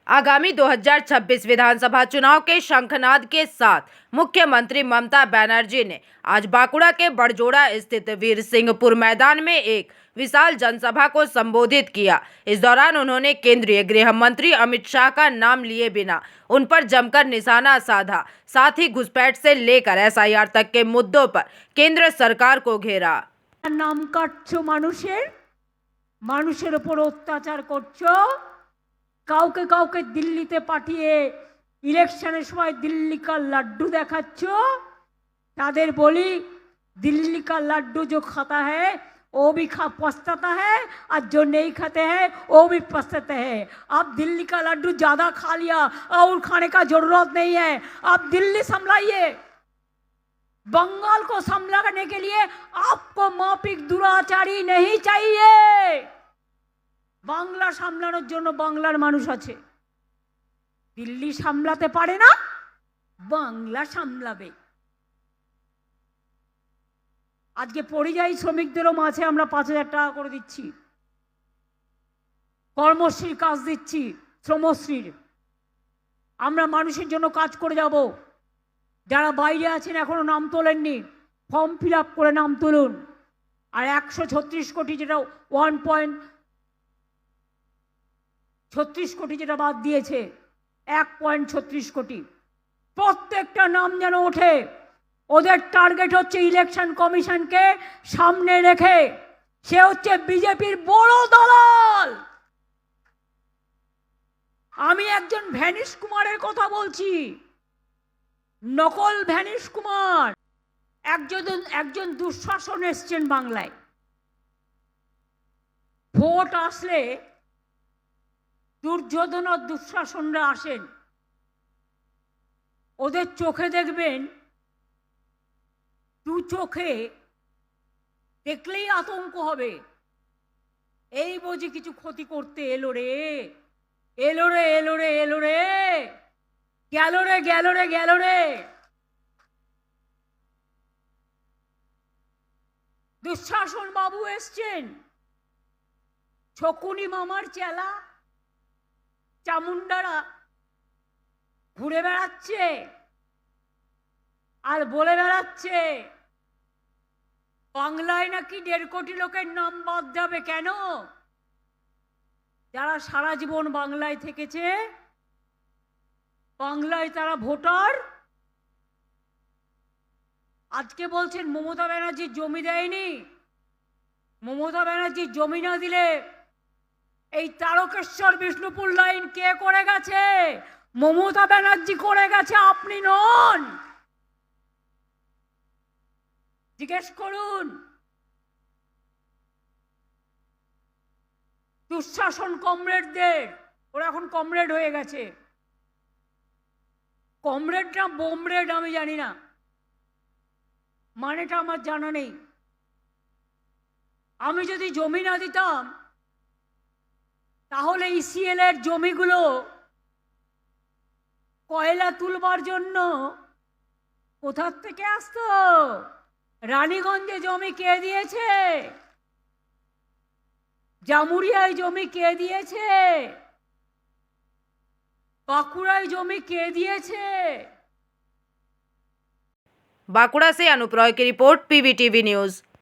आगामी 2026 विधानसभा चुनाव के शंखनाद के साथ मुख्यमंत्री ममता बनर्जी ने आज बांकुड़ा के बड़जोड़ा स्थित वीर सिंहपुर मैदान में एक विशाल जनसभा को संबोधित किया। इस दौरान उन्होंने केंद्रीय गृह मंत्री अमित शाह का नाम लिए बिना उन पर जमकर निशाना साधा। साथ ही घुसपैठ से लेकर एसआईआर तक के मुद्दों पर केंद्र सरकार को घेरा। नाम काटছো মানুষের উপর অত্যাচার করছো, কাউকে কাউকে দিল্লিতে পাঠিয়ে ইলেকশনের সময় দিল্লি का लड्डू দেখাচ্ছ। তাদের বলি दिल्ली का लड्डू जो खाता है वो भी पछताता है और जो नहीं खाते हैं वो भी पछताते हैं। अब दिल्ली का लड्डू ज़्यादा खा लिया और खाने का जरूरत नहीं है। आप दिल्ली संभलाइए। बंगाल को संभालने के लिए आपको माफिक दुराचारी नहीं चाहिए। बांग्ला सामलानोर जोन्नो बांग्लार मानुष आछे, दिल्ली सामलाते पारे ना, बांग्ला सामलाबे। आज के परिযায়ী শ্রমিকদেরও মাঝে আমরা 5000 টাকা করে দিচ্ছি, কর্মশ্রীর কাজ দিচ্ছি, শ্রমশ্রীর। আমরা মানুষের জন্য কাজ করে যাব। যারা বাইরে আছেন এখনো নাম তোলেননি, ফর্ম ফিল আপ করে নাম তুলুন। আর 136 কোটি যেটা 1.36 কোটি যেটা বাদ দিয়েছে, 1.36 কোটি প্রত্যেকটা নাম যেন ওঠে। ওদের টার্গেট হচ্ছে ইলেকশন কমিশনকে সামনে রেখে, সে হচ্ছে বিজেপির বড় দালাল। আমি একজন ভ্যানিশ কুমারের কথা বলছি, নকল ভ্যানিশ কুমার। একজন দুঃশাসন এসছেন বাংলায়। ভোট আসলে দুর্যোধন আর দুঃশাসনরা আসেন, ওদের চোখে দেখবেন, দু চোখে দেখলেই আতঙ্ক হবে। এই বুঝি কিছু ক্ষতি করতে এলো রে, এলো রে, এলো রে, এলো রে, গেল রে, গেল রে, গেল রে। দুঃশাসন বাবু এসছেন, শকুনি মামার চেলা চামুন্ডারা ঘুরে বেড়াচ্ছে আর বলে বেড়াচ্ছে বাংলায় নাকি 1.5 কোটি লোকের নাম বাদ যাবে। কেন? যারা সারা জীবন বাংলায় থেকেছে, বাংলায় তারা ভোটার। আজকে বলছেন মমতা ব্যানার্জি জমি দেয়নি। মমতা ব্যানার্জি জমি না দিলে এই তারকেশ্বর বিষ্ণুপুর লাইন কে করে গেছে? মমতা ব্যানার্জি করে গেছে, আপনি নন। জিজ্ঞেস করুন। দুঃশাসন কমরেডদের, ওরা এখন কমরেড হয়ে গেছে। কমরেড না বোমরেড আমি জানি না, মানেটা আমার জানা নেই। আমি যদি জমি না দিতাম তাহলে ইসিএল এর জমিগুলো কয়লা তুলবার জন্য কোথার থেকে আসতো? রানীগঞ্জে জমি কে দিয়েছে? জামুরিয়ায় জমি কে দিয়েছে? বাঁকুড়ায় জমি কে দিয়েছে? बांकुड़ा से अनुप रॉय की रिपोर्ट, पीवीटीवी न्यूज।